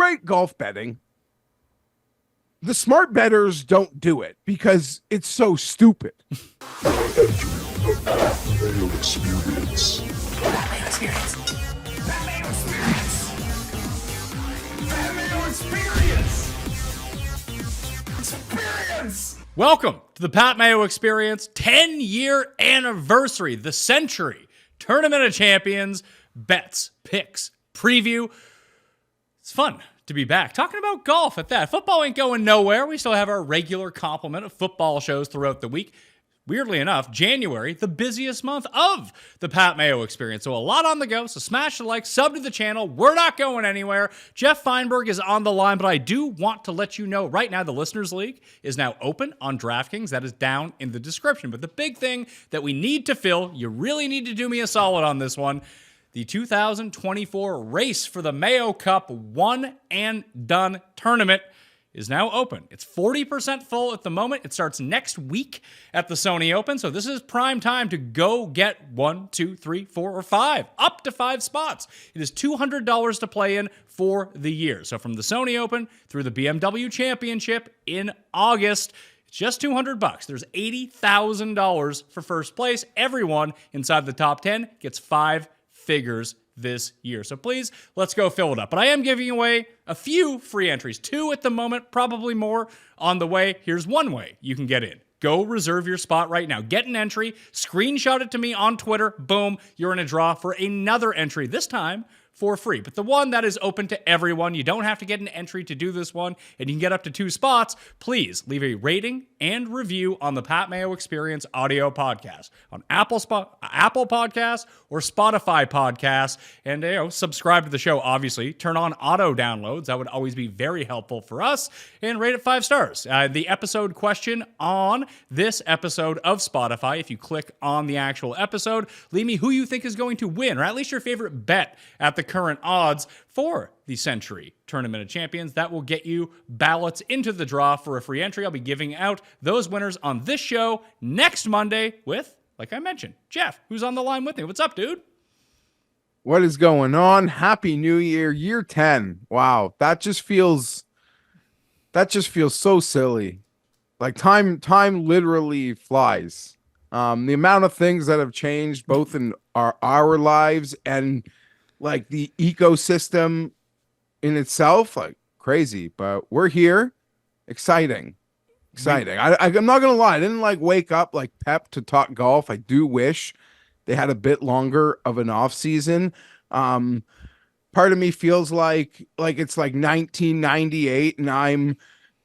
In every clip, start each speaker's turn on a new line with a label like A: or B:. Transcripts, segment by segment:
A: great golf betting. The smart bettors don't do it because it's so stupid.
B: Mayo experience.
C: Mayo experience. Mayo experience. Mayo experience. Experience.
D: Welcome to the Pat Mayo Experience 10-year anniversary, the Sentry Tournament of Champions, bets, picks, preview. It's fun to be back talking about golf at that. Football ain't going nowhere. We still have our regular complement of football shows throughout the week. Weirdly enough, January, the busiest month of the Pat Mayo Experience. So a lot on the go. So smash the like, sub to the channel. We're not going anywhere. Geoff Fienberg is on the line, but I do want to let you know right now the Listeners League is now open on DraftKings. That is down in the description. But the big thing that we need to fill, you really need to do me a solid on this one, the 2024 race for the Mayo Cup one and done tournament is now open. It's 40% full at the moment. It starts next week at the Sony Open. So this is prime time to go get 1, 2, 3, 4, or 5, up to 5 spots. It is $200 to play in for the year. So from the Sony Open through the BMW Championship in August, it's just $200. There's $80,000 for first place. Everyone inside the top 10 gets 5 figures this year. So please, let's go fill it up. But I am giving away a few free entries, 2 at the moment, probably more on the way. Here's one way you can get in. Go reserve your spot right now. Get an entry, screenshot it to me on Twitter. Boom, you're in a draw for another entry, this time for free. But the one that is open to everyone, you don't have to get an entry to do this one, and you can get up to 2 spots. Please leave a rating and review on the Pat Mayo Experience audio podcast on Apple Podcasts or Spotify Podcasts, and subscribe to the show. Obviously, turn on auto downloads. That would always be very helpful for us. And rate it 5 stars. The episode question on this episode of Spotify, if you click on the actual episode, leave me who you think is going to win, or at least your favorite bet at the current odds for the Sentry Tournament of Champions. That will get you ballots into the draw for a free entry. I'll be giving out those winners on this show next Monday with, like I mentioned, Geoff, who's on the line with me. What's up, dude?
A: What is going on? Happy New Year, year 10. Wow, that just feels so silly. Like time literally flies. The amount of things that have changed both in our lives and like the ecosystem in itself, like crazy, but we're here. Exciting. I'm not gonna lie, I didn't like wake up like pep to talk golf. I do wish they had a bit longer of an off season. Part of me feels like it's like 1998 and I'm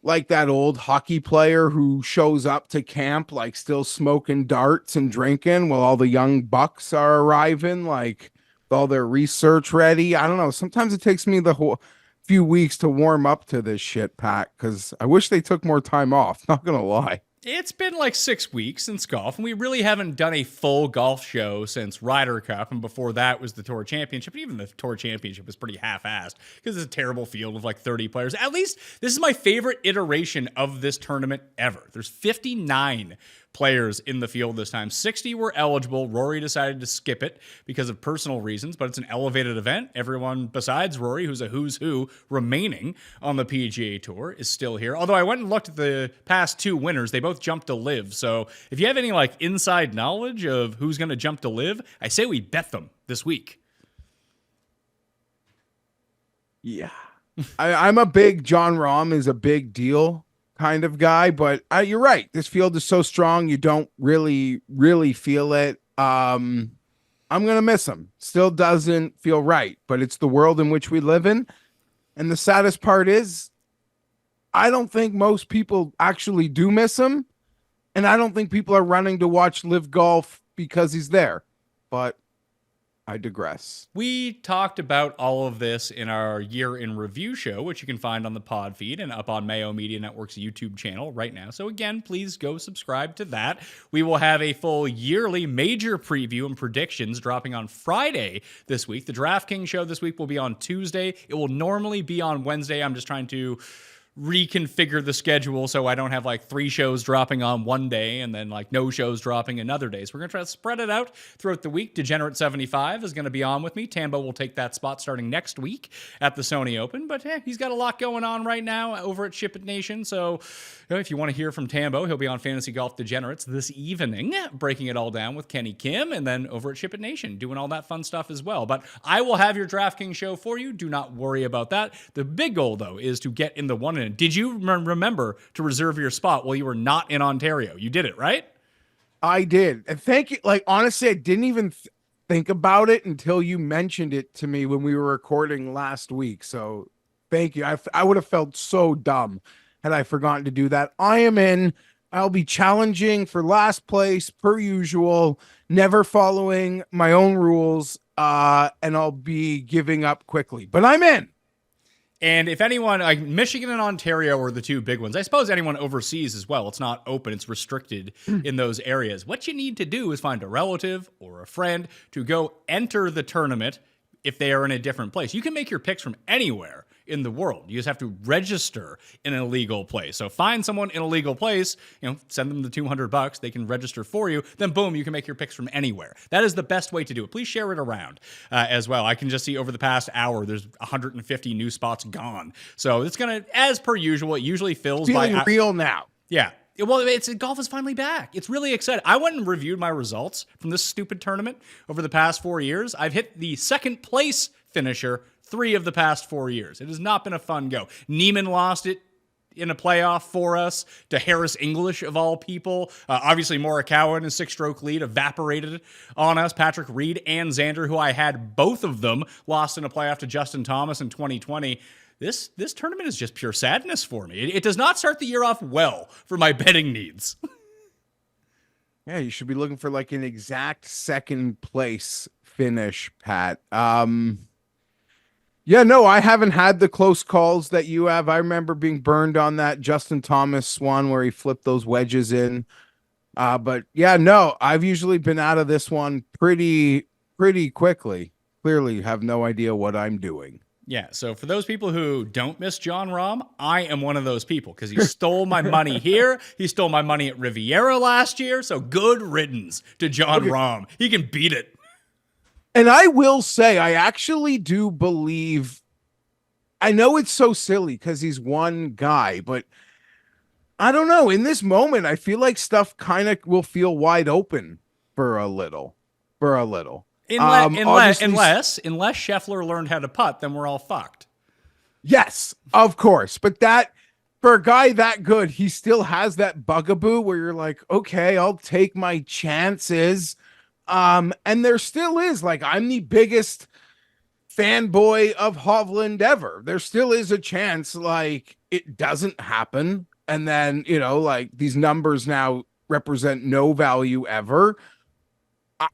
A: like that old hockey player who shows up to camp like still smoking darts and drinking while all the young bucks are arriving, like all their research ready. I don't know. Sometimes it takes me the whole few weeks to warm up to this shit, Pat, because I wish they took more time off. Not gonna lie.
D: It's been like 6 weeks since golf, and we really haven't done a full golf show since Ryder Cup, and before that was the Tour Championship. Even the Tour Championship was pretty half-assed because it's a terrible field of like 30 players. At least this is my favorite iteration of this tournament ever. There's 59 players in the field this time. 60 were eligible. Rory decided to skip it because of personal reasons, but it's an elevated event. Everyone besides Rory, who's a who's who remaining on the PGA Tour, is still here. Although I went and looked at the past 2 winners. They both jumped to live. So if you have any like inside knowledge of who's going to jump to live, I say we bet them this week.
A: Yeah. I'm a big John Rahm is a big deal kind of guy, but you're right. This field is so strong. You don't really feel it. I'm going to miss him. Still doesn't feel right, but it's the world in which we live in. And the saddest part is I don't think most people actually do miss him. And I don't think people are running to watch live golf because he's there, but I digress.
D: We talked about all of this in our year in review show, which you can find on the pod feed and up on Mayo Media Network's YouTube channel right now. So again, please go subscribe to that. We will have a full yearly major preview and predictions dropping on Friday this week. The DraftKings show this week will be on Tuesday. It will normally be on Wednesday. I'm just trying to reconfigure the schedule so I don't have like 3 shows dropping on one day and then like no shows dropping another day. So we're going to try to spread it out throughout the week. Degenerate75 is going to be on with me. Tambo will take that spot starting next week at the Sony Open, but he's got a lot going on right now over at Ship It Nation. So if you want to hear from Tambo, he'll be on Fantasy Golf Degenerates this evening, breaking it all down with Kenny Kim, and then over at Ship It Nation, doing all that fun stuff as well. But I will have your DraftKings show for you. Do not worry about that. The big goal, though, is to get in the one. Did you remember to reserve your spot while you were not in Ontario? You did it, right?
A: I did. And thank you. Like, honestly, I didn't even think about it until you mentioned it to me when we were recording last week. So thank you. I would have felt so dumb had I forgotten to do that. I am in. I'll be challenging for last place per usual, never following my own rules, and I'll be giving up quickly. But I'm in.
D: And if anyone, like Michigan and Ontario are the 2 big ones. I suppose anyone overseas as well. It's not open. It's restricted in those areas. What you need to do is find a relative or a friend to go enter the tournament if they are in a different place. You can make your picks from anywhere in the world. You just have to register in an illegal place. So find someone in a legal place, send them the $200. They can register for you. Then boom, you can make your picks from anywhere. That is the best way to do it. Please share it around as well. I can just see over the past hour, there's 150 new spots gone. So it's going to, as per usual, it usually fills
A: Feeling real now.
D: Yeah. Well, golf is finally back. It's really exciting. I went and reviewed my results from this stupid tournament over the past 4 years. I've hit the second place finisher 3 of the past 4 years. It has not been a fun go. Neiman lost it in a playoff for us to Harris English, of all people. Obviously, Morikawa in a 6-stroke lead evaporated on us. Patrick Reed and Xander, who I had both of them, lost in a playoff to Justin Thomas in 2020. This tournament is just pure sadness for me. It does not start the year off well for my betting needs.
A: Yeah, you should be looking for like an exact second place finish, Pat. Yeah, no, I haven't had the close calls that you have. I remember being burned on that Justin Thomas one where he flipped those wedges in. But yeah, no, I've usually been out of this one pretty quickly. Clearly have no idea what I'm doing.
D: Yeah, so for those people who don't miss John Rahm, I am one of those people because he stole my money here. He stole my money at Riviera last year. So good riddance to John Rahm. He can beat it.
A: And I will say, I actually do believe, I know it's so silly because he's one guy, but I don't know. In this moment, I feel like stuff kind of will feel wide open for a little.
D: Unless Scheffler learned how to putt, then we're all fucked.
A: Yes, of course. But that, for a guy that good, he still has that bugaboo where you're like, okay, I'll take my chances. And there still is, like, I'm the biggest fanboy of Hovland ever. There still is a chance, like, it doesn't happen. And then, like, these numbers now represent no value ever.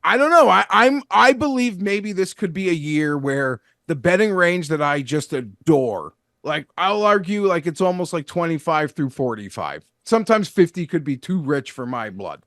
A: I don't know. I believe maybe this could be a year where the betting range that I just adore, like, I'll argue like it's almost like 25 through 45. Sometimes 50 could be too rich for my blood.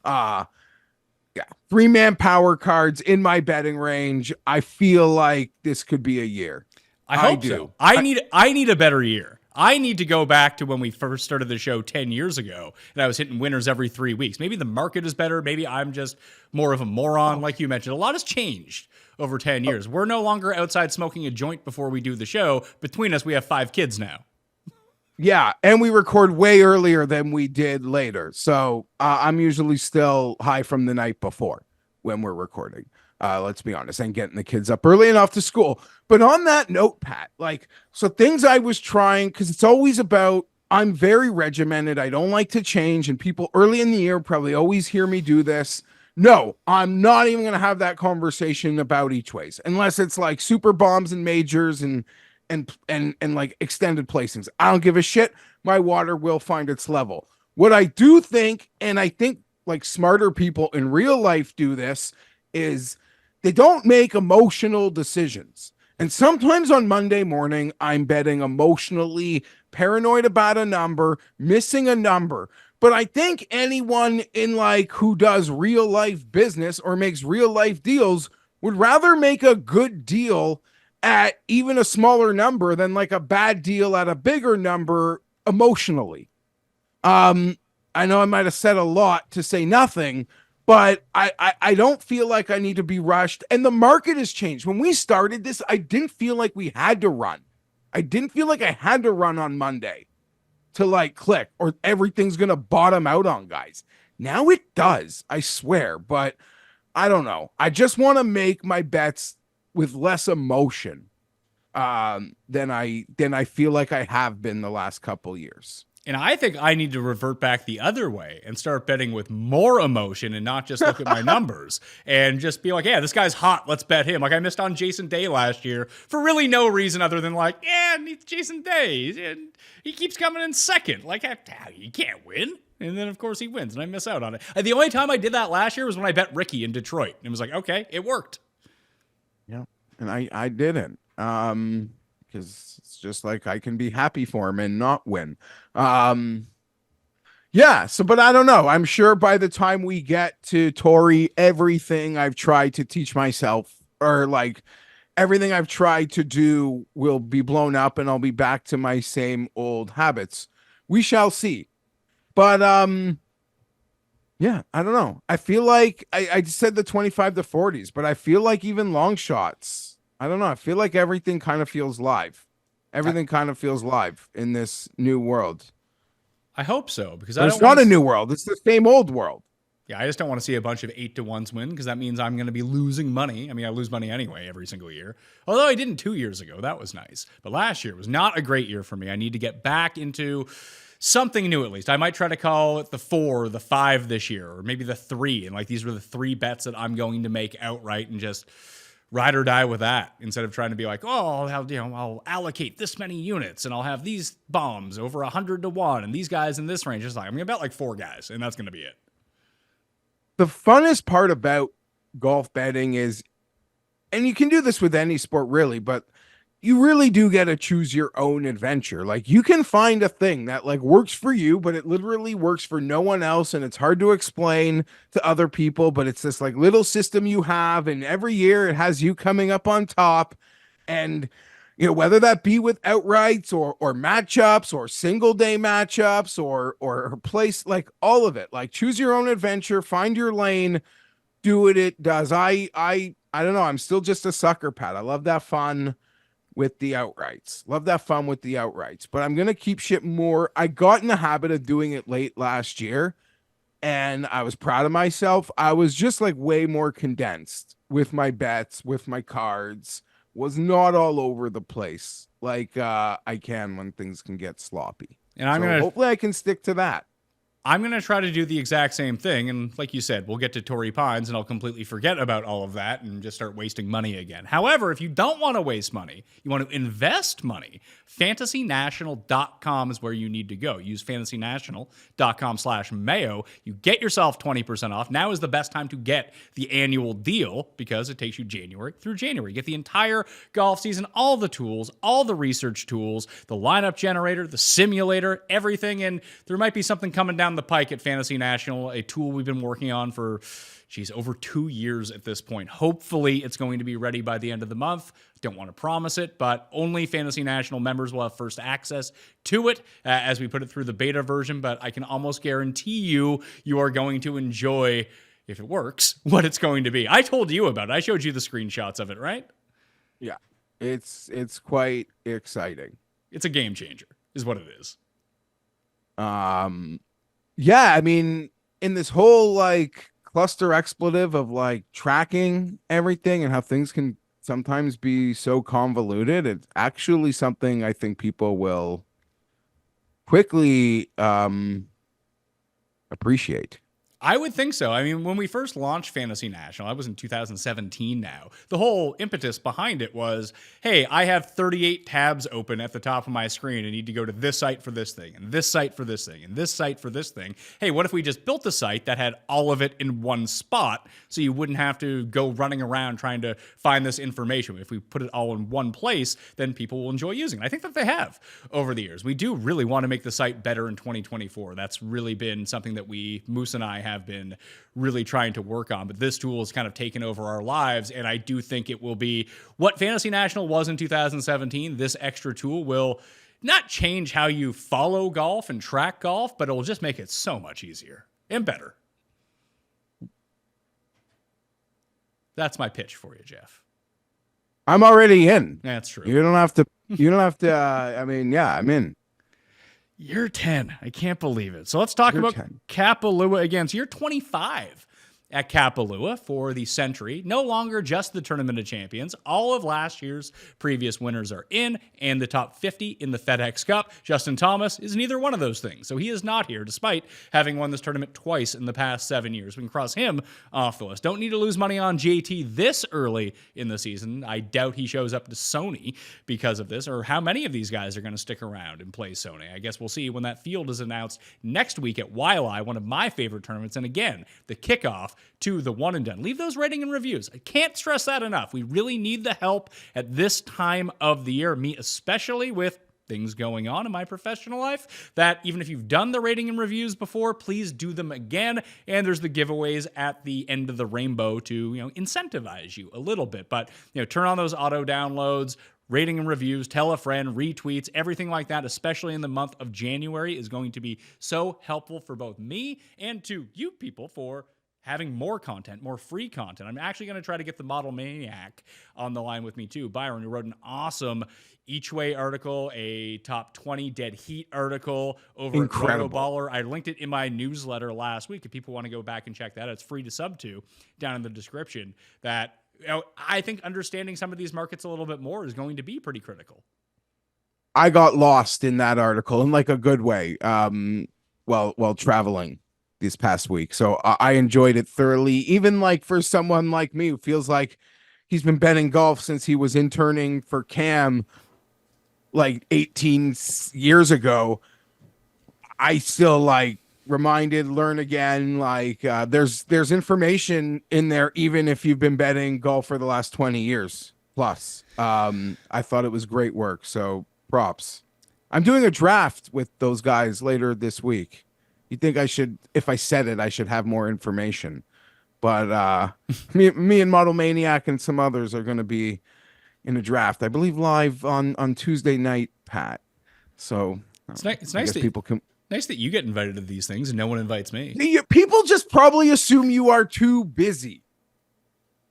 A: Yeah, 3-man power cards in my betting range. I feel like this could be a year.
D: I hope so. I need a better year. I need to go back to when we first started the show 10 years ago, and I was hitting winners every 3 weeks. Maybe the market is better. Maybe I'm just more of a moron, like you mentioned. A lot has changed over 10 years. We're no longer outside smoking a joint before we do the show. Between us, we have 5 kids now.
A: Yeah, and we record way earlier than we did later. So I'm usually still high from the night before when we're recording. Let's be honest, and getting the kids up early enough to school. But on that note, Pat, so things I was trying, because it's always about, I'm very regimented. I don't like to change. And people early in the year probably always hear me do this. No, I'm not even going to have that conversation about each ways, unless it's like super bombs and majors and like extended placings. I don't give a shit. My water will find its level. What I do think, and I think like smarter people in real life do this, is they don't make emotional decisions. And sometimes on Monday morning, I'm betting emotionally, paranoid about a number, missing a number. But I think anyone in like who does real life business or makes real life deals would rather make a good deal at even a smaller number than like a bad deal at a bigger number emotionally. I know I might have said a lot to say nothing, but I don't feel like I need to be rushed. And the market has changed. When we started this, I didn't feel like we had to run. I didn't feel like I had to run on Monday to like click or everything's going to bottom out on guys. Now it does, I swear. But I don't know. I just want to make my bets with less emotion than I feel like I have been the last couple years.
D: And I think I need to revert back the other way and start betting with more emotion and not just look at my numbers and just be like, yeah, this guy's hot. Let's bet him. Like I missed on Jason Day last year for really no reason other than like, yeah, it's Jason Day. And he keeps coming in second. Like, he can't win. And then, of course, he wins, and I miss out on it. And the only time I did that last year was when I bet Ricky in Detroit. And it was like, okay, it worked.
A: Yeah, and I didn't. Because it's just like I can be happy for him and not win. Yeah, so but I don't know. I'm sure by the time we get to Tori, everything I've tried to teach myself or like everything I've tried to do will be blown up and I'll be back to my same old habits. We shall see. But yeah, I don't know. I feel like I said the 25 to 40s, but I feel like even long shots. I don't know. I feel like everything kind of feels live. Everything kind of feels live in this new world.
D: I hope so, because
A: It's not a new world. It's the same old world.
D: Yeah, I just don't want to see a bunch of 8-to-1s win because that means I'm going to be losing money. I mean, I lose money anyway every single year. Although I didn't 2 years ago. That was nice. But last year was not a great year for me. I need to get back into something new at least. I might try to call it the 4, the 5 this year, or maybe the 3. And like these were the 3 bets that I'm going to make outright and just ride or die with that instead of trying to be like, oh, I'll allocate this many units and I'll have these bombs over 100 to 1 and these guys in this range. Just like I'm gonna bet like 4 guys and that's gonna be it.
A: The funnest part about golf betting is, and you can do this with any sport really, but you really do get to choose your own adventure. Like you can find a thing that like works for you, but it literally works for no one else. And it's hard to explain to other people, but it's this like little system you have. And every year it has you coming up on top. And, you know, whether that be with outrights or matchups or single day matchups or place, like all of it, like choose your own adventure, find your lane, do what it does. I don't know. I'm still just a sucker, Pat. I love that fun with the outrights. Love that fun with the outrights, but I'm going to keep shit more. I got in the habit of doing it late last year and I was proud of myself. I was just like way more condensed with my bets, with my cards, was not all over the place like I can when things can get sloppy.
D: And
A: hopefully I can stick to that.
D: I'm going to try to do the exact same thing. And like you said, we'll get to Torrey Pines and I'll completely forget about all of that and just start wasting money again. However, if you don't want to waste money, you want to invest money, fantasynational.com is where you need to go. Use fantasynational.com/Mayo. You get yourself 20% off. Now is the best time to get the annual deal because it takes you January through January. Get the entire golf season, all the tools, all the research tools, the lineup generator, the simulator, everything. And there might be something coming down the pike at Fantasy National, a tool we've been working on for, over 2 years at this point. Hopefully it's going to be ready by the end of the month. Don't want to promise it, but only Fantasy National members will have first access to it as we put it through the beta version. But I can almost guarantee you are going to enjoy, if it works, what it's going to be. I told you about it. I showed you the screenshots of it, right?
A: Yeah, it's quite exciting.
D: It's a game changer, is what it is.
A: Yeah, I mean, in this whole like cluster expletive of like tracking everything and how things can sometimes be so convoluted, it's actually something I think people will quickly appreciate.
D: I would think so. I mean, when we first launched Fantasy National, I was in 2017 now. The whole impetus behind it was, hey, I have 38 tabs open at the top of my screen. I need to go to this site for this thing, and this site for this thing, and this site for this thing. Hey, what if we just built a site that had all of it in one spot so you wouldn't have to go running around trying to find this information? If we put it all in one place, then people will enjoy using it. I think that they have over the years. We do really want to make the site better in 2024. That's really been something that Moose and I have been really trying to work on, but this tool has kind of taken over our lives, and I do think it will be what Fantasy National was in 2017. This extra tool will not change how you follow golf and track golf, but it will just make it so much easier and better. That's my pitch for you, Geoff.
A: I'm already in.
D: That's true.
A: You don't have to. You don't have to. I mean, yeah, I'm in.
D: Year 10. I can't believe it. So let's talk
A: Year
D: about
A: 10.
D: Kapalua again. So you're 25 at Kapalua for the Sentry. No longer just the Tournament of Champions. All of last year's previous winners are in, and the top 50 in the FedEx Cup. Justin Thomas is neither one of those things. So he is not here, despite having won this tournament twice in the past 7 years. We can cross him off the list. Don't need to lose money on JT this early in the season. I doubt he shows up to Sony because of this, or how many of these guys are going to stick around and play Sony. I guess we'll see when that field is announced next week at Waialae, one of my favorite tournaments. And again, the kickoff to the one and done. Leave those rating and reviews. I can't stress that enough. We really need the help at this time of the year, me especially, with things going on in my professional life, that even if you've done the rating and reviews before, please do them again. And there's the giveaways at the end of the rainbow to, incentivize you a little bit. But, turn on those auto downloads, rating and reviews, tell a friend, retweets, everything like that, especially in the month of January, is going to be so helpful for both me and to you people for having more content, more free content. I'm actually going to try to get the Model Maniac on the line with me too. Byron, who wrote an awesome each way article, a top 20 dead heat article over at Roto Baller. I linked it in my newsletter last week. If people want to go back and check that, it's free to sub to down in the description. That I think understanding some of these markets a little bit more is going to be pretty critical.
A: I got lost in that article in like a good way. While traveling this past week. So I enjoyed it thoroughly. Even like for someone like me who feels like he's been betting golf since he was interning for Cam like 18 years ago, I still like learn again. Like there's information in there, even if you've been betting golf for the last 20 years plus. I thought it was great work. So props. I'm doing a draft with those guys later this week. You'd think I should, if I said it, I should have more information. But me and Model Maniac and some others are going to be in a draft, I believe, live on Tuesday night, Pat. So
D: it's nice that
A: people can.
D: Nice that you get invited to these things and no one invites me.
A: People just probably assume you are too busy,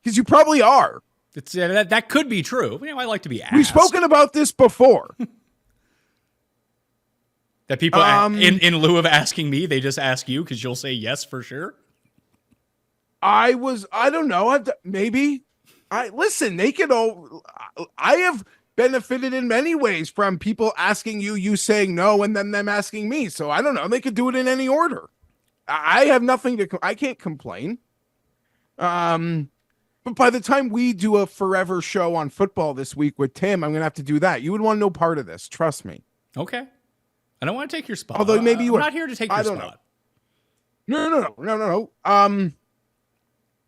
A: because you probably are.
D: It's that could be true. I like to be asked.
A: We've spoken about this before.
D: That people, in lieu of asking me, they just ask you because you'll say yes for sure.
A: I don't know. Maybe. Listen, they could all. I have benefited in many ways from people asking you saying no, and then them asking me. So I don't know. They could do it in any order. I have nothing to. I can't complain. But by the time we do a forever show on football this week with Tim, I'm gonna have to do that. You would want no part of this. Trust me.
D: Okay. I don't want to take your spot.
A: Although maybe you
D: I'm not here to take your spot.
A: No.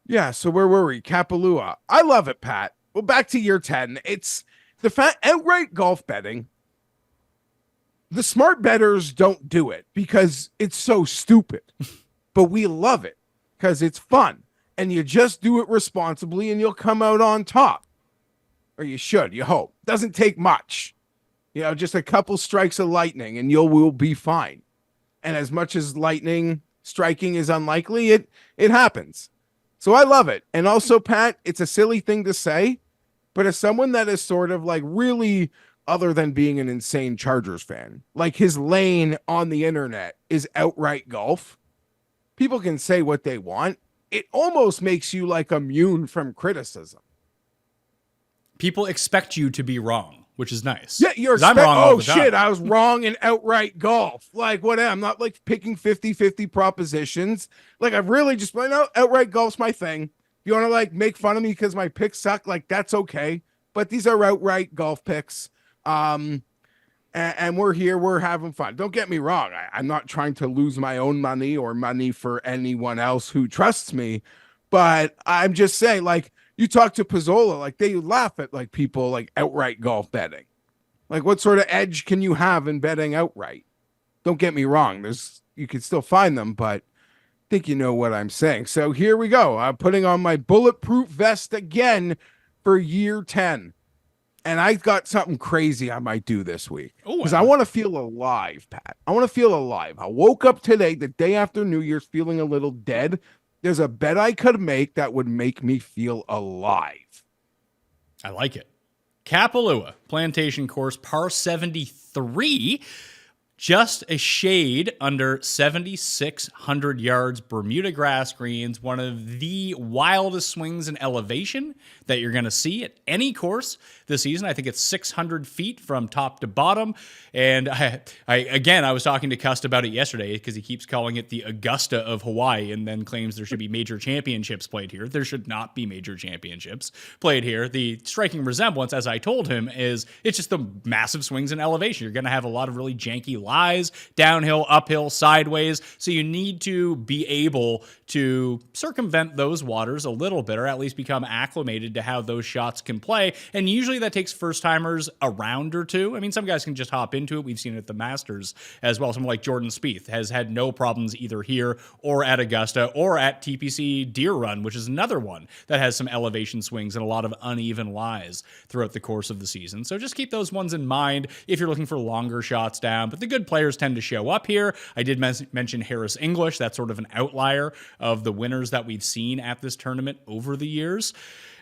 A: Yeah, so where were we? Kapalua. I love it, Pat. Well, back to year 10. It's the outright golf betting. The smart bettors don't do it because it's so stupid. But we love it because it's fun. And you just do it responsibly and you'll come out on top. Or you should, you hope. Doesn't take much. Just a couple strikes of lightning and will be fine. And as much as lightning striking is unlikely, it happens. So I love it. And also, Pat, it's a silly thing to say, but as someone that is sort of like really, other than being an insane Chargers fan, like his lane on the internet is outright golf. People can say what they want. It almost makes you like immune from criticism.
D: People expect you to be wrong, which is nice.
A: Yeah, I'm wrong all the time. Shit, I was wrong in outright golf. Like, what? I'm not like picking 50-50 propositions. Like, I've really just, outright golf's my thing. If you want to like make fun of me because my picks suck, like that's okay. But these are outright golf picks. And we're here, we're having fun. Don't get me wrong. I'm not trying to lose my own money or money for anyone else who trusts me. But I'm just saying, like, you talk to Pizzola, like they laugh at like people like outright golf betting. Like, what sort of edge can you have in betting outright? Don't get me wrong. You can still find them, but I think you know what I'm saying. So here we go. I'm putting on my bulletproof vest again for year 10. And I got something crazy I might do this week
D: Oh,
A: because I want to feel alive, Pat. I want to feel alive. I woke up today, the day after New Year's, feeling a little dead. There's a bet I could make that would make me feel alive.
D: I like it. Kapalua Plantation Course, par 73, just a shade under 7,600 yards, Bermuda grass greens, one of the wildest swings in elevation that you're going to see at any course this season. I think it's 600 feet from top to bottom. And I was talking to Cust about it yesterday because he keeps calling it the Augusta of Hawaii and then claims there should be major championships played here. There should not be major championships played here. The striking resemblance, as I told him, is it's just the massive swings in elevation. You're going to have a lot of really janky lies, downhill, uphill, sideways. So you need to be able to circumvent those waters a little bit, or at least become acclimated to how those shots can play. And usually that takes first timers a round or two. I mean, some guys can just hop into it. We've seen it at the Masters as well. Someone like Jordan Spieth has had no problems either here or at Augusta or at TPC Deer Run, which is another one that has some elevation swings and a lot of uneven lies throughout the course of the season. So just keep those ones in mind if you're looking for longer shots down. But the good players tend to show up here. I did mention Harris English. That's sort of an outlier of the winners that we've seen at this tournament over the years.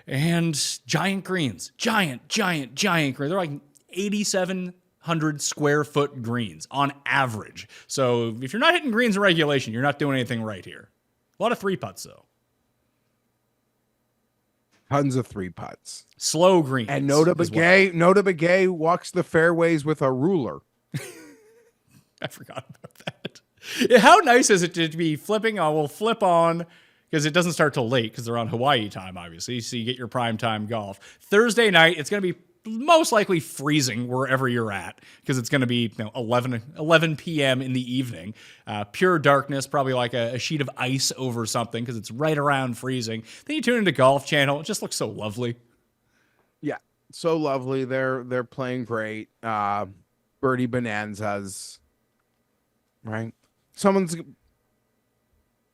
D: And giant greens, giant greens. They're like 8,700 square foot greens on average. So if you're not hitting greens in regulation, you're not doing anything right here. A lot of three putts though.
A: Tons of three putts.
D: Slow greens.
A: And Nota Begay walks the fairways with a ruler.
D: I forgot about that. How nice is it to be flipping? We'll flip on, because it doesn't start till late because they're on Hawaii time, obviously. So you get your prime time golf. Thursday night, it's going to be most likely freezing wherever you're at because it's going to be 11 p.m. in the evening. Pure darkness, probably like a sheet of ice over something because it's right around freezing. Then you tune into Golf Channel. It just looks so lovely.
A: Yeah, so lovely. They're playing great. Birdie Bonanzas, right?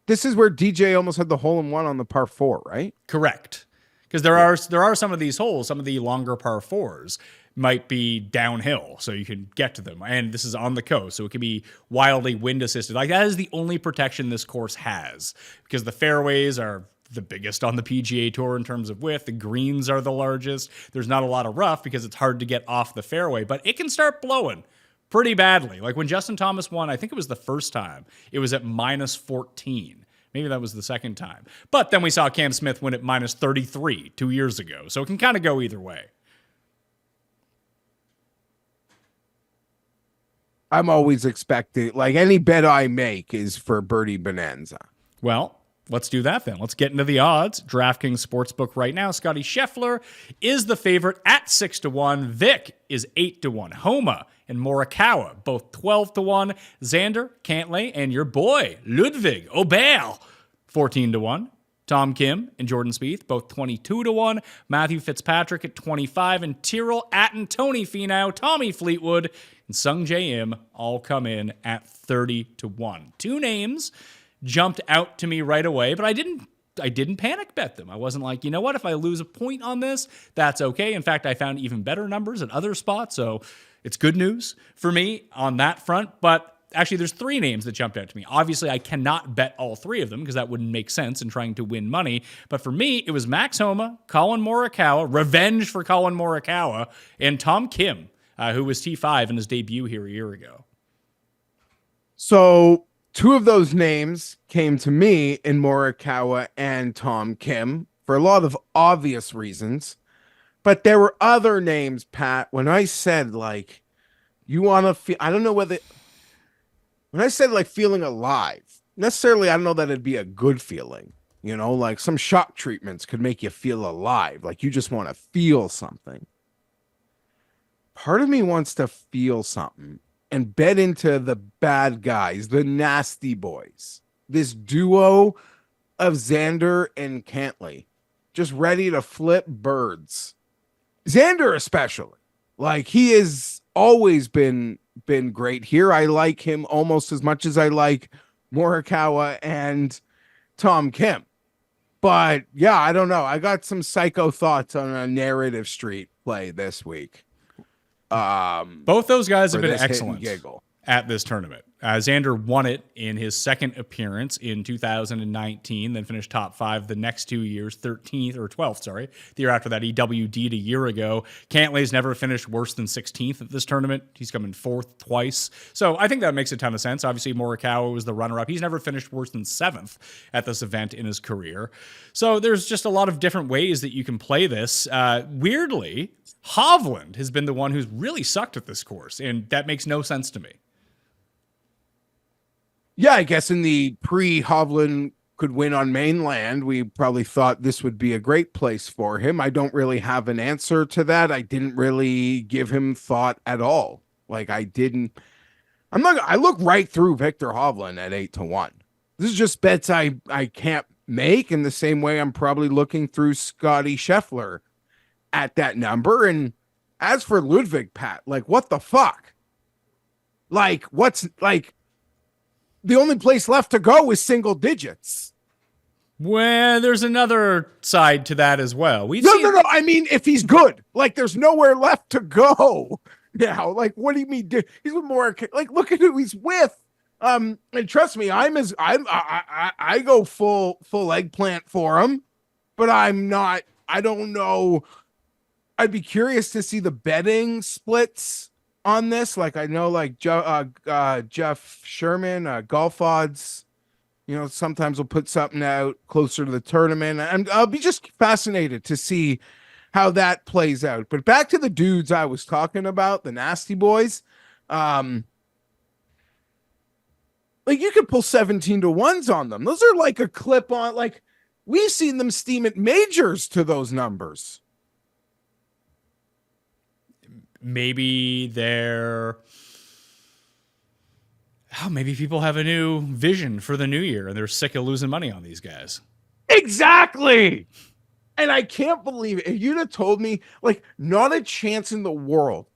A: This is where DJ almost had the hole-in-one on the par 4, right?
D: Correct. Because there are some of these holes, some of the longer par 4s might be downhill, so you can get to them. And this is on the coast, so it can be wildly wind assisted. Like, that is the only protection this course has, because the fairways are the biggest on the PGA Tour in terms of width. The greens are the largest. There's not a lot of rough because it's hard to get off the fairway, but it can start blowing pretty badly. Like when Justin Thomas won, I think it was the first time, it was at minus 14. Maybe that was the second time. But then we saw Cam Smith win at minus 33 2 years ago. So it can kind of go either way.
A: I'm always expecting, like, any bet I make is for Birdie Bonanza.
D: Well, let's do that then. Let's get into the odds. DraftKings Sportsbook right now. Scotty Scheffler is the favorite at 6-1. Vic is 8-1. Homa and Morikawa, both 12-1. Xander, Cantlay, and your boy, Ludwig Aubert, 14-1. Tom Kim and Jordan Spieth, both 22-1. Matthew Fitzpatrick at 25. And Tyrrell Atten, Tony Finau, Tommy Fleetwood, and Sung J M all come in at 30-1. Two names jumped out to me right away, but I didn't panic bet them. I wasn't like, you know what, if I lose a point on this, that's okay. In fact, I found even better numbers at other spots, so it's good news for me on that front. But actually, there's three names that jumped out to me. Obviously, I cannot bet all three of them because that wouldn't make sense in trying to win money. But for me, it was Max Homa, Colin Morikawa, revenge for Colin Morikawa, and Tom Kim, who was T5 in his debut here a year ago.
A: So two of those names came to me in Morikawa and Tom Kim for a lot of obvious reasons. But there were other names, Pat, when I said, like, you want to feel, I don't know whether, when I said, like, feeling alive, necessarily, I don't know that it'd be a good feeling. You know, like some shock treatments could make you feel alive. Like you just want to feel something. Part of me wants to feel something and bet into the bad guys, the nasty boys. This duo of Xander and Cantlay, just ready to flip birds. Xander especially, like, he has always been great here. I like him almost as much as I like Morikawa and Tom Kim. But yeah, I don't know. I got some psycho thoughts on a narrative street play this week.
D: Both those guys have
A: For
D: been
A: this hit and
D: excellent
A: giggle.
D: at this tournament. Xander won it in his second appearance in 2019, then finished top 5 the next 2 years, 13th or 12th, sorry. The year after that, he WD'd a year ago. Cantlay's never finished worse than 16th at this tournament. He's come in 4th twice. So I think that makes a ton of sense. Obviously, Morikawa was the runner-up. He's never finished worse than 7th at this event in his career. So there's just a lot of different ways that you can play this. Weirdly, Hovland has been the one who's really sucked at this course, and that makes no sense to me.
A: Yeah, I guess in the pre-Hovland could win on mainland, we probably thought this would be a great place for him. I don't really have an answer to that. I didn't really give him thought at all. Like I look right through Victor Hovland at 8-1. This is just bets I can't make in the same way I'm probably looking through Scotty Scheffler at that number. And as for Ludwig, Pat, like what the fuck? Like what's like the only place left to go is single digits.
D: Well, there's another side to that as well.
A: No. I mean, if he's good, like there's nowhere left to go now. Like, what do you mean? He's with more. Like, look at who he's with. And trust me, I go full eggplant for him, but I'm not. I don't know. I'd be curious to see the betting splits on this. Like I know like Jeff Sherman, Golf Odds, sometimes we'll put something out closer to the tournament, and I'll be just fascinated to see how that plays out. But back to the dudes I was talking about, the nasty boys. Like you could pull 17-1s on them. Those are like a clip on, like we've seen them steam at majors to those numbers.
D: Maybe maybe people have a new vision for the new year and they're sick of losing money on these guys.
A: Exactly. And I can't believe it. If you'd have told me, like, not a chance in the world,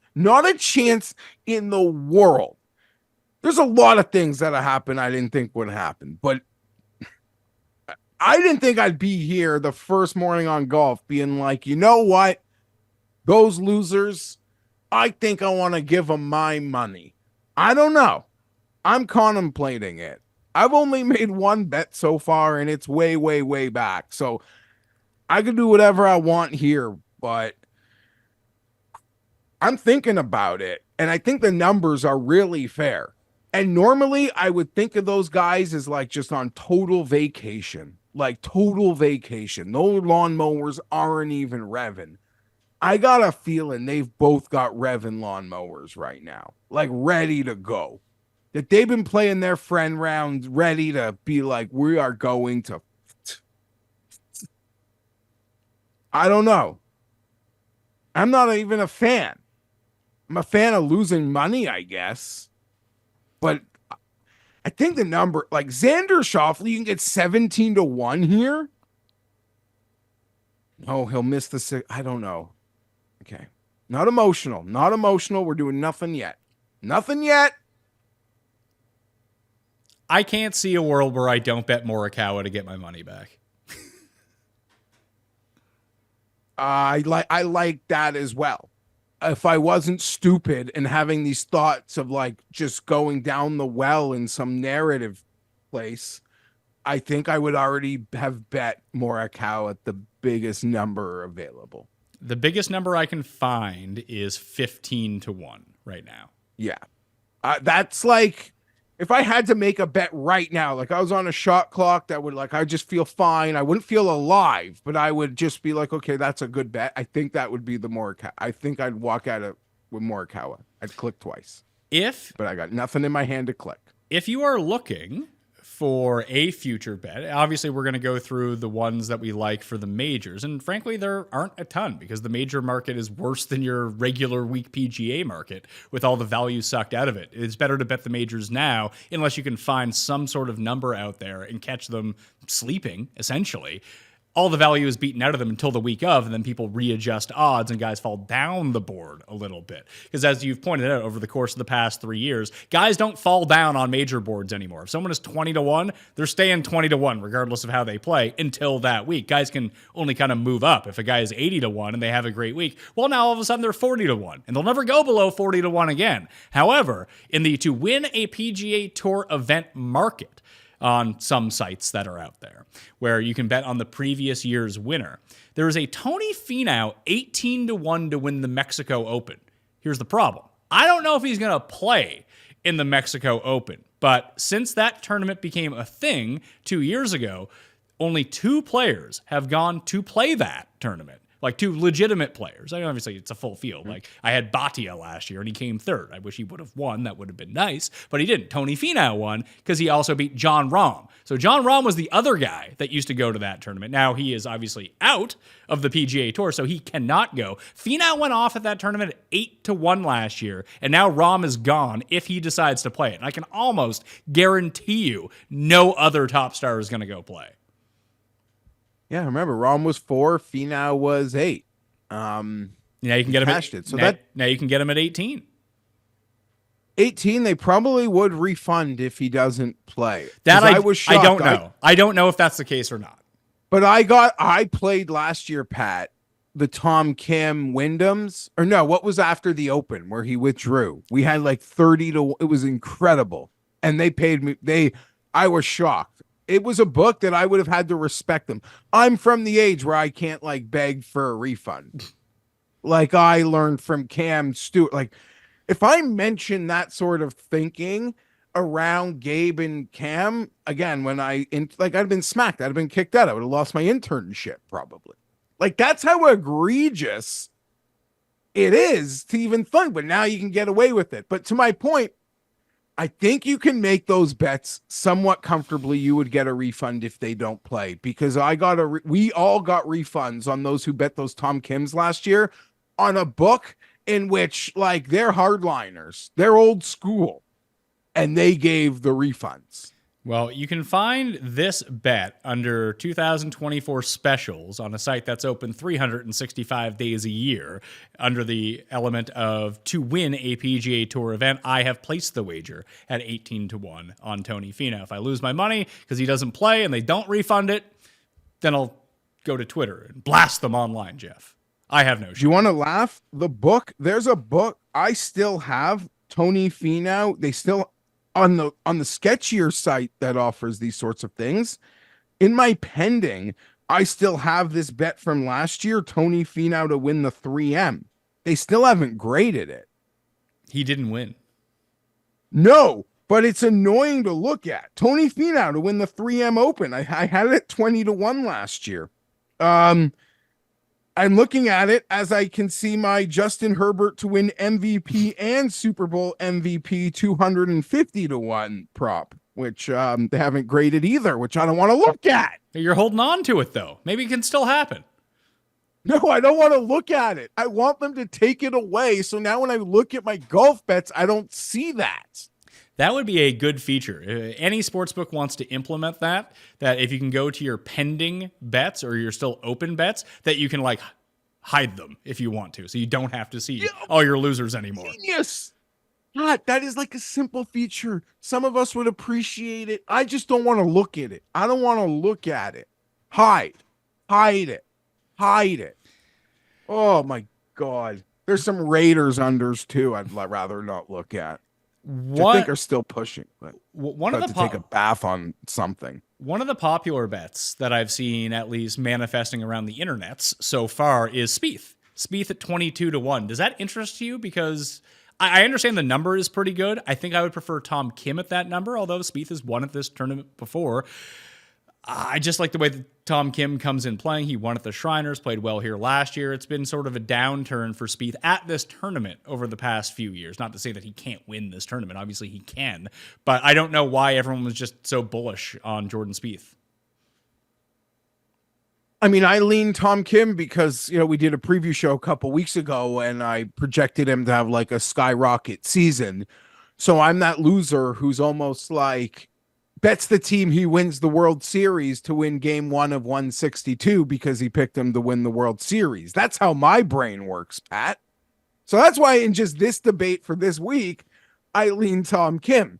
A: there's a lot of things that have happened I didn't think would happen, but I didn't think I'd be here the first morning on golf being like, you know what? Those losers, I think I want to give them my money. I don't know. I'm contemplating it. I've only made one bet so far, and it's way, way, way back. So I could do whatever I want here, but I'm thinking about it, and I think the numbers are really fair. And normally I would think of those guys as like just on total vacation. Like total vacation. No lawnmowers aren't even revving. I got a feeling they've both got revving lawnmowers right now, like ready to go. That they've been playing their friend rounds, ready to be like, we are going to. I don't know. I'm not even a fan. I'm a fan of losing money, I guess. But I think the number, like Xander Schauffele, you can get 17-1 here. Oh, he'll miss the 6. I don't know. Okay. Not emotional. We're doing nothing yet.
D: I can't see a world where I don't bet Morikawa to get my money back.
A: I like that as well. If I wasn't stupid and having these thoughts of like just going down the well in some narrative place, I think I would already have bet Morikawa at the biggest number available.
D: The biggest number I can find is 15-1 right now.
A: Yeah. That's like, if I had to make a bet right now, like I was on a shot clock, that would like, I just feel fine. I wouldn't feel alive, but I would just be like, okay, that's a good bet. I think that would be the Morikawa. I think I'd walk out with Morikawa. I'd click twice. But I got nothing in my hand to click.
D: If you are looking for a future bet, obviously we're going to go through the ones that we like for the majors. And frankly, there aren't a ton because the major market is worse than your regular week PGA market with all the value sucked out of it. It's better to bet the majors now unless you can find some sort of number out there and catch them sleeping, essentially. all the value is beaten out of them until the week of, and then people readjust odds and guys fall down the board a little bit. Because as you've pointed out over the course of the past 3 years, guys don't fall down on major boards anymore. If someone is 20-1, they're staying 20-1 regardless of how they play until that week. Guys can only kind of move up. If a guy is 80-1 and they have a great week, well, now all of a sudden they're 40-1, and they'll never go below 40-1 again. However, in the to win a PGA Tour event market, on some sites that are out there where you can bet on the previous year's winner, there is a Tony Finau 18-1 to win the Mexico Open. Here's the problem. I don't know if he's going to play in the Mexico Open, but since that tournament became a thing 2 years ago, only 2 players have gone to play that tournament. Like 2 legitimate players. I mean, obviously, it's a full field. Like, I had Bhatia last year, and he came 3rd. I wish he would have won. That would have been nice. But he didn't. Tony Finau won because he also beat John Rahm. So John Rahm was the other guy that used to go to that tournament. Now he is obviously out of the PGA Tour, so he cannot go. Finau went off at that tournament at 8-1 last year, and now Rahm is gone if he decides to play it. And I can almost guarantee you no other top star is going to go play.
A: Yeah, remember, Rahm was 4, Finau was 8.
D: Now you can get him at,
A: it. So
D: now you can get him at 18.
A: 18, they probably would refund if he doesn't play.
D: That
A: I was shocked.
D: I don't know. I don't know if that's the case or not.
A: But I played last year, Pat, the Tom Kim Wyndham's, or no, what was after the Open where he withdrew? We had like 30-1. It was incredible. And they paid me. I was shocked. It was a book that I would have had to respect them. I'm from the age where I can't like beg for a refund. Like I learned from Cam Stewart. Like if I mention that sort of thinking around Gabe and Cam, again, when I'd been smacked, I'd have been kicked out. I would have lost my internship probably. Like that's how egregious it is to even think, but now you can get away with it. But to my point, I think you can make those bets somewhat comfortably. You would get a refund if they don't play because we all got refunds on those who bet those Tom Kims last year on a book in which like they're hardliners, they're old school, and they gave the refunds.
D: Well, you can find this bet under 2024 specials on a site that's open 365 days a year under the element of to win a PGA Tour event. I have placed the wager at 18-1 on Tony Finau. If I lose my money because he doesn't play and they don't refund it, then I'll go to Twitter and blast them online, Jeff. I have no shame.
A: Do you want to laugh? The book, there's a book I still have, Tony Finau. They still on the sketchier site that offers these sorts of things. In my pending, I still have this bet from last year, Tony Finau to win the 3M. They still haven't graded it.
D: He didn't win.
A: No, but it's annoying to look at. Tony Finau to win the 3M Open. I had it at 20-1 last year. I'm looking at it as I can see my Justin Herbert to win MVP and Super Bowl MVP 250-1 prop, which they haven't graded either, which I don't want to look at.
D: You're holding on to it, though. Maybe it can still happen.
A: No, I don't want to look at it. I want them to take it away. So now when I look at my golf bets, I don't see that.
D: That would be a good feature. Any sportsbook wants to implement that if you can go to your pending bets or your still open bets, that you can like hide them if you want to. So you don't have to see all your losers anymore.
A: Genius. God, that is like a simple feature. Some of us would appreciate it. I just don't want to look at it. I don't want to look at it. Hide it. Oh my God. There's some Raiders unders too. I'd rather not look at. I think are still pushing, but
D: one of the
A: take a bath on something.
D: One of the popular bets that I've seen at least manifesting around the internets so far is Spieth. Spieth at 22-1. Does that interest you? Because I understand the number is pretty good. I think I would prefer Tom Kim at that number, although Spieth has won at this tournament before. I just like the way that Tom Kim comes in playing. He won at the Shriners, played well here last year. It's been sort of a downturn for Spieth at this tournament over the past few years. Not to say that he can't win this tournament. Obviously he can. But I don't know why everyone was just so bullish on Jordan Spieth.
A: I mean, I lean Tom Kim because, we did a preview show a couple weeks ago and I projected him to have like a skyrocket season. So I'm that loser who's almost like, bets the team he wins the World Series to win game 1 of 162 because he picked him to win the World Series. That's how my brain works, Pat. So that's why in just this debate for this week, I lean Tom Kim.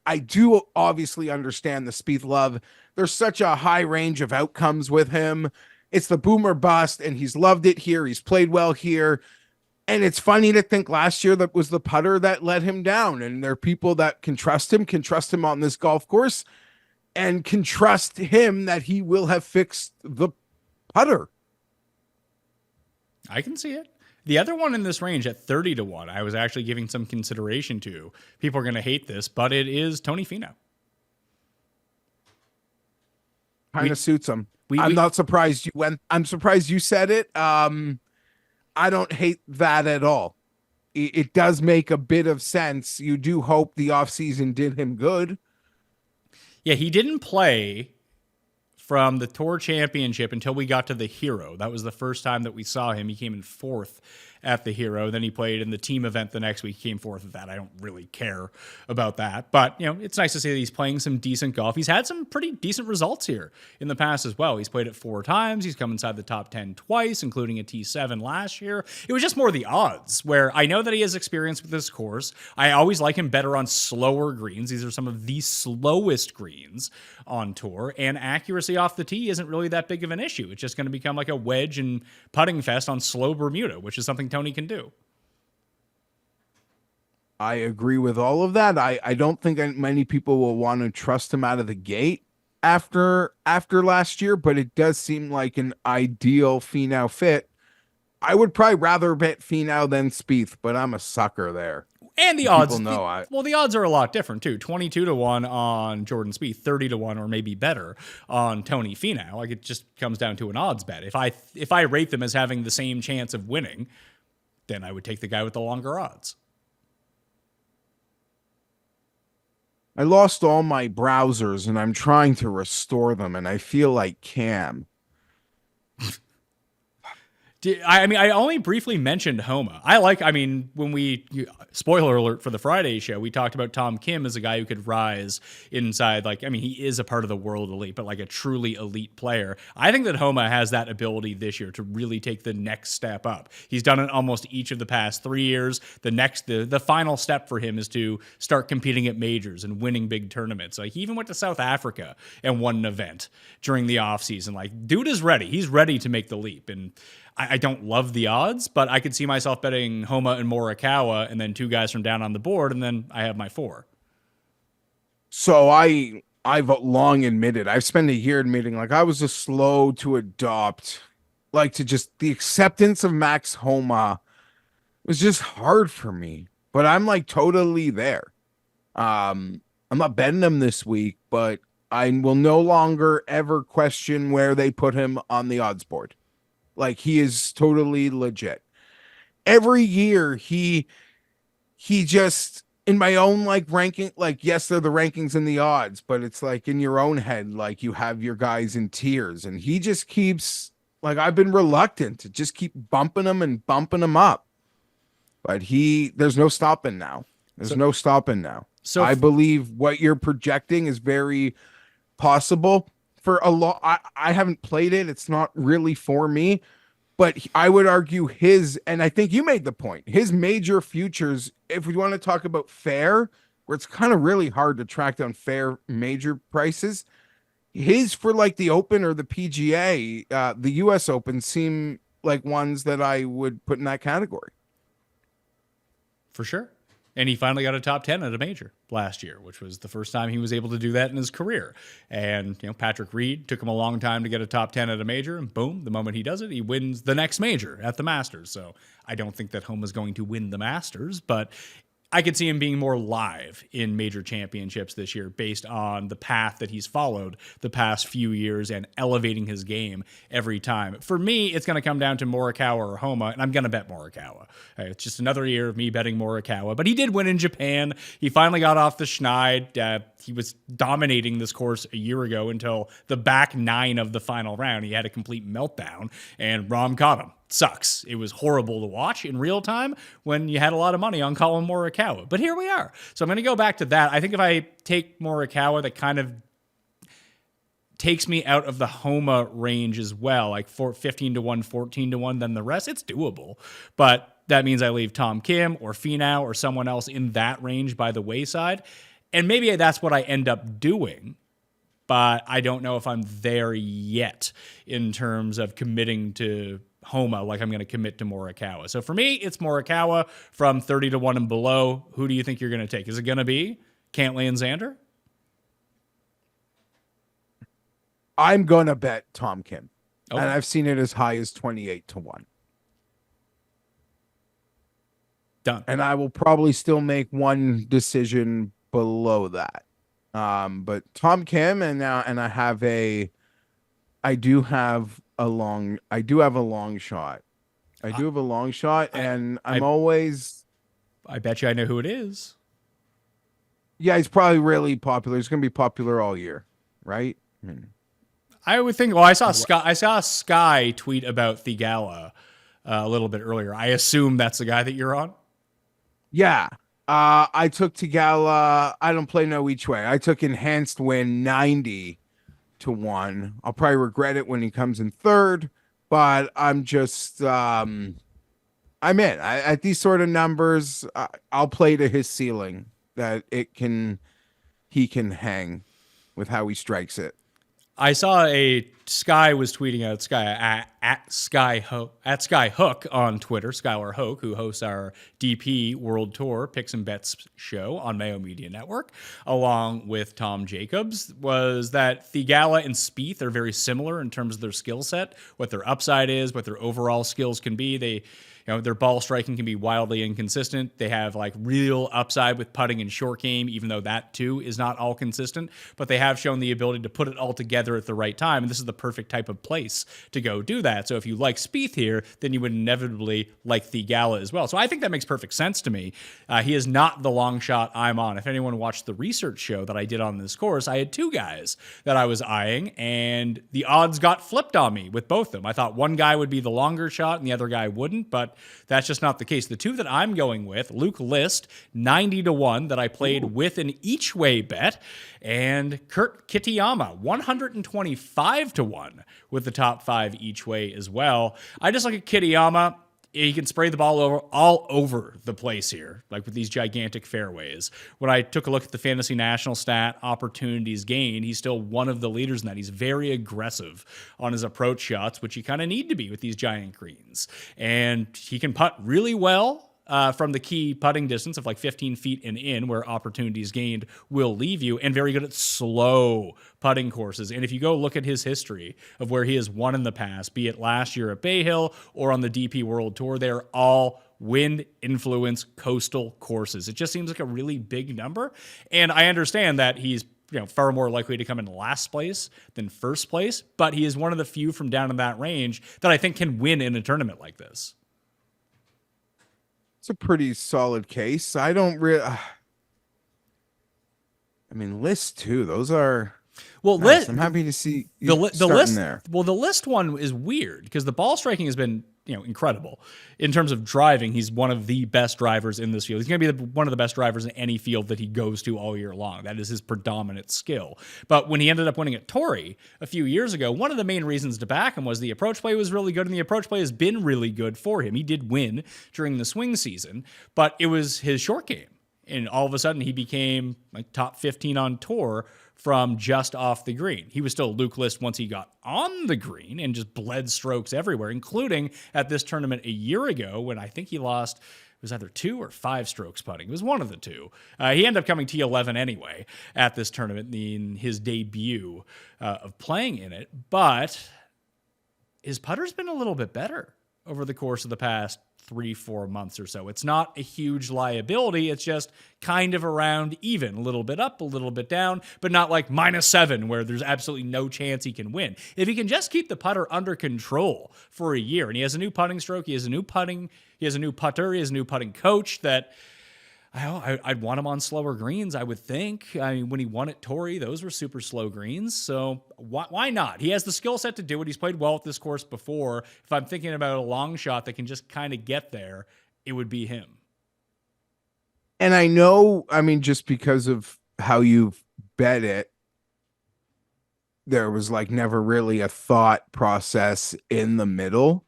A: I do obviously understand the Spieth love. There's such a high range of outcomes with him. It's the boomer bust, and he's loved it here. He's played well here. And it's funny to think last year that was the putter that let him down. And there are people that can trust him on this golf course, and can trust him that he will have fixed the putter.
D: I can see it. The other one in this range at 30-1, I was actually giving some consideration to. People are going to hate this, but it is Tony Finau.
A: Kind of suits him. I'm not surprised you went. I'm surprised you said it. I don't hate that at all. It does make a bit of sense. You do hope the offseason did him good.
D: Yeah, he didn't play from the Tour Championship until we got to the Hero. That was the first time that we saw him. He came in 4th at the Hero. Then he played in the team event the next week. He came 4th at that. I don't really care about that. But, it's nice to see that he's playing some decent golf. He's had some pretty decent results here in the past as well. He's played it 4 times. He's come inside the top 10 twice, including a T7 last year. It was just more the odds, where I know that he has experience with this course. I always like him better on slower greens. These are some of the slowest greens on tour, and accuracy off the tee isn't really that big of an issue. It's just going to become like a wedge and putting fest on slow Bermuda, which is something Tony can do.
A: I agree with all of that. I don't think many people will want to trust him out of the gate after last year, but it does seem like an ideal Finau fit. I would probably rather bet Finau than Spieth, but I'm a sucker there.
D: And the odds, the odds are a lot different too. 22-1 on Jordan Spieth, 30-1 or maybe better on Tony Finau. Like, it just comes down to an odds bet. If I rate them as having the same chance of winning, then I would take the guy with the longer odds.
A: I lost all my browsers and I'm trying to restore them, and I feel like Cam.
D: I only briefly mentioned Homa. When spoiler alert for the Friday show, we talked about Tom Kim as a guy who could rise inside. He is a part of the world elite, but like a truly elite player. I think that Homa has that ability this year to really take the next step up. He's done it almost each of the past 3 years. The final step for him is to start competing at majors and winning big tournaments. Like, he even went to South Africa and won an event during the offseason. Like, dude is ready. He's ready to make the leap. And I don't love the odds, but I could see myself betting Homa and Morikawa and then 2 guys from down on the board, and then I have my 4.
A: So I've long admitted, I've spent a year admitting, like, I was just slow to adopt, like, to just the acceptance of Max Homa was just hard for me, but I'm like totally there. I'm not betting him this week, but I will no longer ever question where they put him on the odds board. Like, he is totally legit. Every year he just, in my own ranking, yes, they're the rankings and the odds, but it's like in your own head, like, you have your guys in tiers, and he just keeps, I've been reluctant to just keep bumping him up, but there's no stopping now. So I believe what you're projecting is very possible. For a lot, I haven't played it. It's not really for me, but I would argue and I think you made the point, his major futures, if we want to talk about fair, where it's kind of really hard to track down fair major prices, his for the Open or the PGA, the US Open seem like ones that I would put in that category.
D: For sure. And he finally got a top 10 at a major last year, which was the first time he was able to do that in his career. And, Patrick Reed took him a long time to get a top 10 at a major, and boom, the moment he does it, he wins the next major at the Masters. So I don't think that Homa's going to win the Masters, but I could see him being more live in major championships this year based on the path that he's followed the past few years and elevating his game every time. For me, it's going to come down to Morikawa or Homa, and I'm going to bet Morikawa. It's just another year of me betting Morikawa, but he did win in Japan. He finally got off the schneid. he was dominating this course a year ago until the back 9 of the final round. He had a complete meltdown, and Rahm caught him. Sucks. It was horrible to watch in real time when you had a lot of money on Colin Morikawa. But here we are. So I'm going to go back to that. I think if I take Morikawa, that kind of takes me out of the Homa range as well, like 15 to 1, 14 to 1, then the rest, it's doable. But that means I leave Tom Kim or Finau or someone else in that range by the wayside. And maybe that's what I end up doing, but I don't know if I'm there yet in terms of committing to Homa like I'm going to commit to Morikawa. So for me, it's Morikawa from 30 to 1 and below. Who do you think you're going to take? Is it going to be Cantlay and Xander?
A: I'm going to bet Tom Kim.
D: Okay.
A: And I've seen it as high as 28 to 1.
D: Done.
A: And I will probably still make one decision below that. But Tom Kim, and I do have a long shot. And I
D: bet you I know who it is.
A: Yeah, he's probably really popular. He's going to be popular all year, right?
D: I would think. Well, I saw Sky tweet about Theegala a little bit earlier. I assume that's the guy that you're on.
A: Yeah. I took Theegala. I don't play no each way. I took enhanced win 90 to 1. I'll probably regret it when he comes in third, but I'm just I'm in. At these sort of numbers, I'll play to his ceiling that he can hang with how he strikes it.
D: I saw Sky was tweeting out at Skyhook on Twitter, Skylar Hoke, who hosts our DP World Tour Picks and Bets show on Mayo Media Network, along with Tom Jacobs, was that Theegala and Spieth are very similar in terms of their skill set, what their upside is, what their overall skills can be. Their ball striking can be wildly inconsistent. They have like real upside with putting and short game, even though that too is not all consistent. But they have shown the ability to put it all together at the right time, and this is the perfect type of place to go do that. So if you like Spieth here, then you would inevitably like Theegala as well. So I think that makes perfect sense to me. He is not the long shot I'm on. If anyone watched the research show that I did on this course, I had 2 guys that I was eyeing, and the odds got flipped on me with both of them. I thought one guy would be the longer shot and the other guy wouldn't, but that's just not the case. The 2 that I'm going with, Luke List, 90 to 1, that I played with an each way bet, and Kurt Kitayama, 125 to 1 with the top 5 each way as well. I just look at Kitayama. He can spray the ball all over the place here, like with these gigantic fairways. When I took a look at the Fantasy National stat, opportunities gained, he's still one of the leaders in that. He's very aggressive on his approach shots, which you kind of need to be with these giant greens. And he can putt really well from the key putting distance of like 15 feet and in, where opportunities gained will leave you, and very good at slow putting courses. And if you go look at his history of where he has won in the past, be it last year at Bay Hill or on the DP World Tour, they're all wind influence coastal courses. It just seems like a really big number. And I understand that he's far more likely to come in last place than first place, but he is one of the few from down in that range that I think can win in a tournament like this.
A: It's a pretty solid case. I don't really. List too. Those are.
D: Well,
A: nice. I'm happy to see
D: the list
A: there.
D: Well, the list one is weird because the ball striking has been incredible in terms of driving. He's one of the best drivers in this field. He's going to be one of the best drivers in any field that he goes to all year long. That is his predominant skill. But when he ended up winning at Torrey a few years ago, one of the main reasons to back him was the approach play was really good, and the approach play has been really good for him. He did win during the swing season, but it was his short game. And all of a sudden he became like top 15 on tour from just off the green. He was still Luke List once he got on the green and just bled strokes everywhere, including at this tournament a year ago when I think he lost, it was either 2 or 5 strokes putting. It was one of the 2. He ended up coming T11 anyway at this tournament in his debut of playing in it, but his putter's been a little bit better over the course of the past 3-4 months or so. It's not a huge liability. It's just kind of around even, a little bit up, a little bit down, but not like -7 where there's absolutely no chance he can win. If he can just keep the putter under control for a year, and he has a new putting stroke, he has a new putter, he has a new putting coach that I'd want him on slower greens, I would think. I mean, when he won at Torrey, those were super slow greens. So why not? He has the skill set to do it. He's played well at this course before. If I'm thinking about a long shot that can just kind of get there, it would be him.
A: And I know, I mean, just because of how you've bet it, there was like never really a thought process in the middle.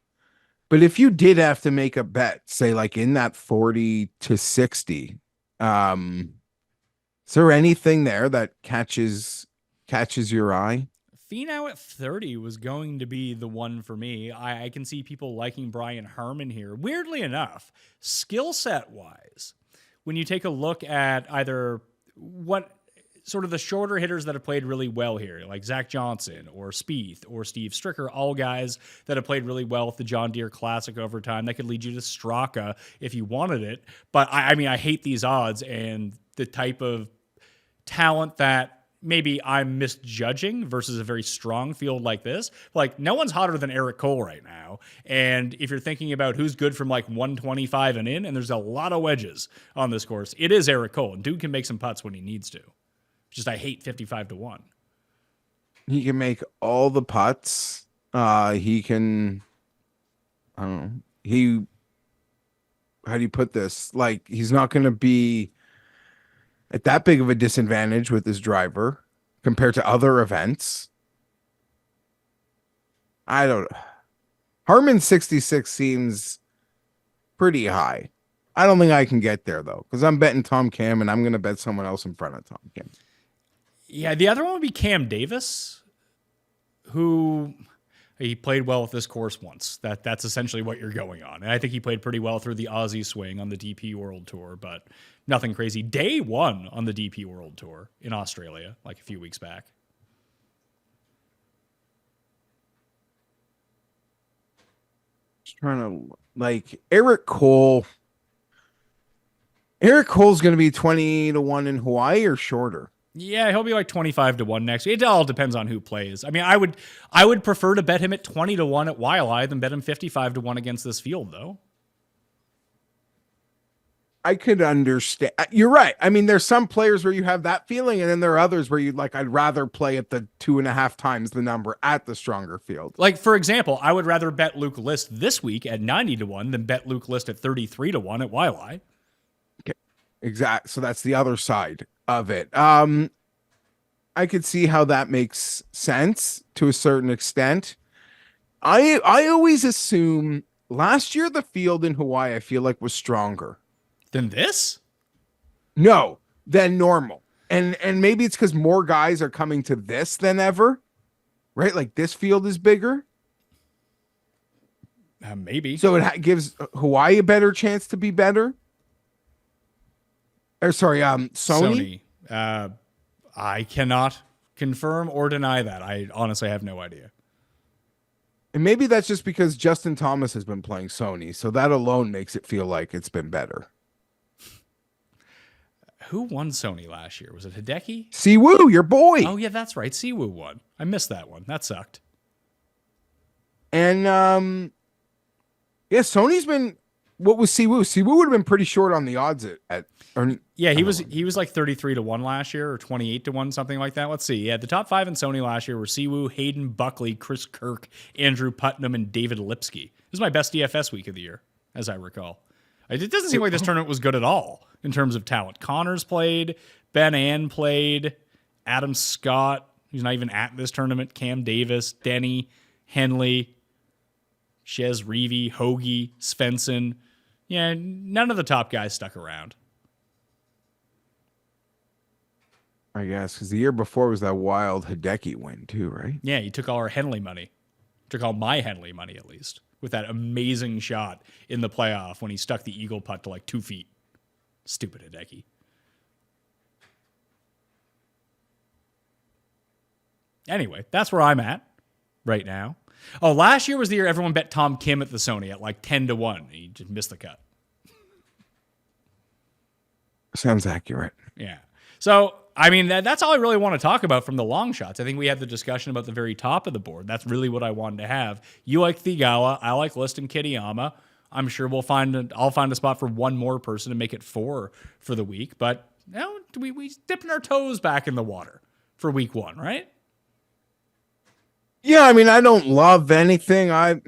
A: But if you did have to make a bet, say like in that 40 to 60, is there anything there that catches your eye?
D: Finau at 30 was going to be the one for me. I can see people liking Brian Harman here. Weirdly enough, skill set wise, when you take a look at either what sort of the shorter hitters that have played really well here, like Zach Johnson or Spieth or Steve Stricker, all guys that have played really well with the John Deere Classic over time. That could lead you to Straka if you wanted it. But I mean, I hate these odds and the type of talent that maybe I'm misjudging versus a very strong field like this. Like, no one's hotter than Eric Cole right now. And if you're thinking about who's good from like 125 and in, and there's a lot of wedges on this course, it is Eric Cole. And dude can make some putts when he needs to. Just I hate 55 to 1.
A: He can make all the putts. He can, I don't know. How do you put this? Like, he's not going to be at that big of a disadvantage with his driver compared to other events. I don't know. Harman 66 seems pretty high. I don't think I can get there though, because I'm betting Tom Kim and I'm going to bet someone else in front of Tom Kim.
D: Yeah, the other one would be Cam Davis, who he played well with this course once. That's essentially what you're going on. And I think he played pretty well through the Aussie swing on the DP World Tour, but nothing crazy. Day one on the DP World Tour in Australia, like a few weeks back.
A: Just trying to, like, Eric Cole. Eric Cole's going to be 20 to 1 in Hawaii or shorter?
D: Yeah, he'll be like 25 to 1 next week. It all depends on who plays. I mean, I would prefer to bet him at 20 to 1 at Waialae than bet him 55 to 1 against this field, though.
A: I could understand. You're right. I mean, there's some players where you have that feeling, and then there are others where you'd like, I'd rather play at the 2.5 times the number at the stronger field.
D: Like, for example, I would rather bet Luke List this week at 90 to 1 than bet Luke List at 33 to 1 at Waialae.
A: Okay. Exact. So that's the other side of it. I could see how that makes sense to a certain extent. I always assume last year the field in Hawaii, I feel like, was stronger
D: than this.
A: No, than normal. And maybe it's because more guys are coming to this than ever, right? Like this field is bigger.
D: Maybe.
A: So it gives Hawaii a better chance to be better. Or sorry, Sony.
D: I cannot confirm or deny that. I honestly have no idea.
A: And maybe that's just because Justin Thomas has been playing Sony, so that alone makes it feel like it's been better.
D: Who won Sony last year? Was it Hideki?
A: Siwoo, your boy.
D: Oh, yeah, that's right. Siwoo won. I missed that one. That sucked.
A: And, yeah, Sony's been, what was Siwoo? Siwoo would have been pretty short on the odds
D: yeah, he was like 33 to 1 last year or 28 to 1, something like that. Let's see. Yeah, the top 5 in Sony last year were Siwoo, Hayden Buckley, Chris Kirk, Andrew Putnam, and David Lipsky. This is my best DFS week of the year, as I recall. It doesn't seem like this tournament was good at all in terms of talent. Connors played, Ben Ann played, Adam Scott, who's not even at this tournament, Cam Davis, Denny, Henley, Shez Reavy, Hoagie, Svensson. Yeah, none of the top guys stuck around.
A: I guess, because the year before was that wild Hideki win too, right?
D: Yeah, he took all our Henley money. Took all my Henley money, at least, with that amazing shot in the playoff when he stuck the eagle putt to like 2 feet. Stupid Hideki. Anyway, that's where I'm at right now. Oh, last year was the year everyone bet Tom Kim at the Sony at like 10 to 1. He just missed the cut.
A: Sounds accurate.
D: Yeah. So, I mean, that's all I really want to talk about from the long shots. I think we had the discussion about the very top of the board. That's really what I wanted to have. You like Thigala. I like List and Kitayama. I'm sure I'll find a spot for one more person to make it 4 for the week. But we dipping our toes back in the water for week 1, right?
A: Yeah, I mean, I don't love anything. I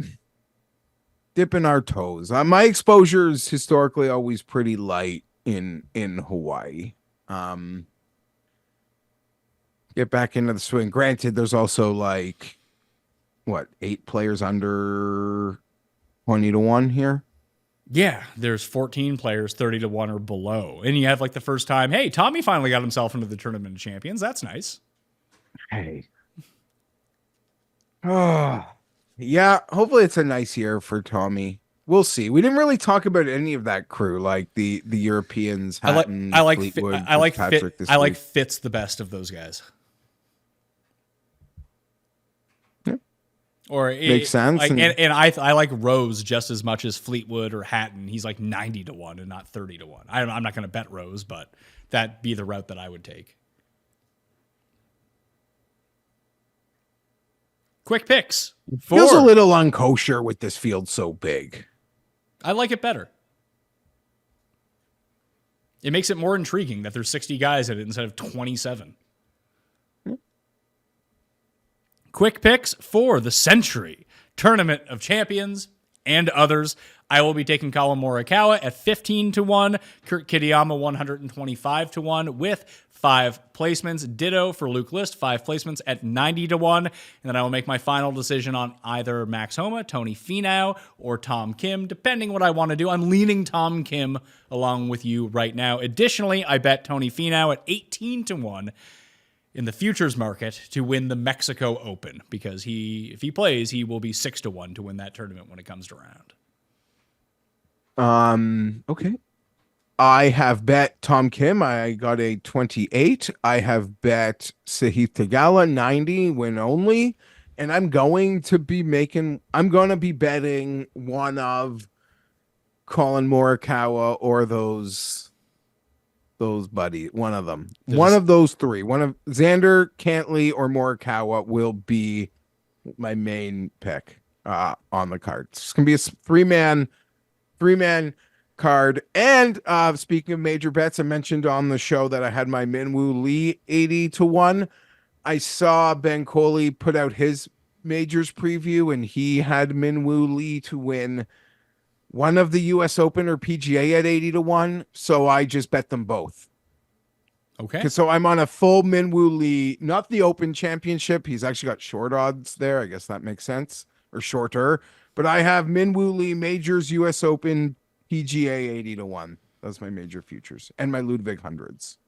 A: dipping our toes. My exposure is historically always pretty light in Hawaii. Get back into the swing. Granted, there's also like 8 players under 20-1 here.
D: Yeah, there's 14 players 30-1 or below, and you have like the first time. Hey, Tommy finally got himself into the Tournament of Champions. That's nice.
A: Hey. Oh, yeah. Hopefully, it's a nice year for Tommy. We'll see. We didn't really talk about any of that crew, like the Europeans. Hatton, Fleetwood,
D: I like
A: week.
D: Fitz the best of those guys.
A: Yeah.
D: Or
A: makes sense.
D: And I like Rose just as much as Fleetwood or Hatton. He's like 90-1 and not 30-1. I'm not going to bet Rose, but that'd be the route that I would take. Quick picks.
A: Feels a little unkosher with this field so big.
D: I like it better. It makes it more intriguing that there's 60 guys in it instead of 27. Quick picks for the Sentry Tournament of Champions and others. I will be taking Colin Morikawa at 15-1, Kurt Kitayama 125-1 with 5 placements. Ditto for Luke List, 5 placements at 90-1. And then I will make my final decision on either Max Homa, Tony Finau, or Tom Kim, depending what I want to do. I'm leaning Tom Kim along with you right now. Additionally, I bet Tony Finau at 18-1 in the futures market to win the Mexico Open, because if he plays, he will be 6-1 to win that tournament when it comes around.
A: Okay. I have bet Tom Kim. I got a 28. I have bet Sahith Theegala 90 win only, and I'm going to be betting one of Colin Morikawa or those buddies. One of them. One of those 3. One of Xander, Cantley, or Morikawa will be my main pick on the card. It's gonna be a three-man card. And speaking of major bets, I mentioned on the show that I had my Minwoo Lee 80-1. I saw Ben Coley put out his majors preview, and he had Minwoo Lee to win one of the US Open or PGA at 80-1. So I just bet them both.
D: Okay.
A: So I'm on a full Minwoo Lee, not the Open Championship. He's actually got short odds there. I guess that makes sense, or shorter. But I have Minwoo Lee Majors, US Open, PGA 80-1. That's my major futures and my Ludwig hundreds.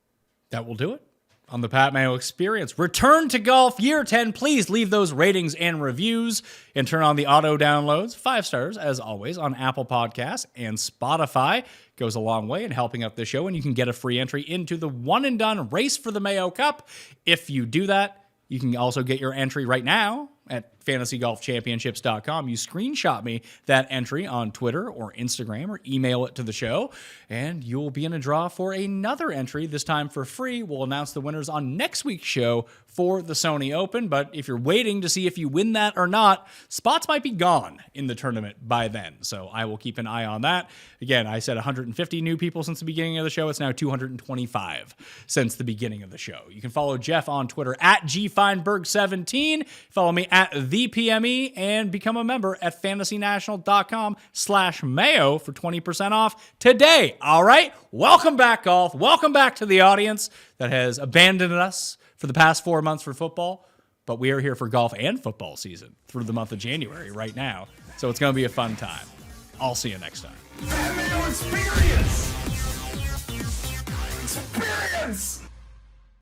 D: That will do it on the Pat Mayo Experience. Return to golf year 10. Please leave those ratings and reviews and turn on the auto downloads. 5 stars, as always, on Apple Podcasts and Spotify. Goes a long way in helping out the show, and you can get a free entry into the one and done race for the Mayo Cup. If you do that, you can also get your entry right now at fantasygolfchampionships.com. You screenshot me that entry on Twitter or Instagram or email it to the show, and you'll be in a draw for another entry, this time for free. We'll announce the winners on next week's show for the Sony Open, but if you're waiting to see if you win that or not, spots might be gone in the tournament by then, so I will keep an eye on that. Again, I said 150 new people since the beginning of the show. It's now 225 since the beginning of the show. You can follow Jeff on Twitter at GFienberg17. Follow me at ThePME and become a member at fantasynational.com/Mayo for 20% off today. All right. Welcome back, golf. Welcome back to the audience that has abandoned us for the past 4 months for football, but we are here for golf and football season through the month of January right now. So it's going to be a fun time. I'll see you next time.
C: Mayo Experience! Experience!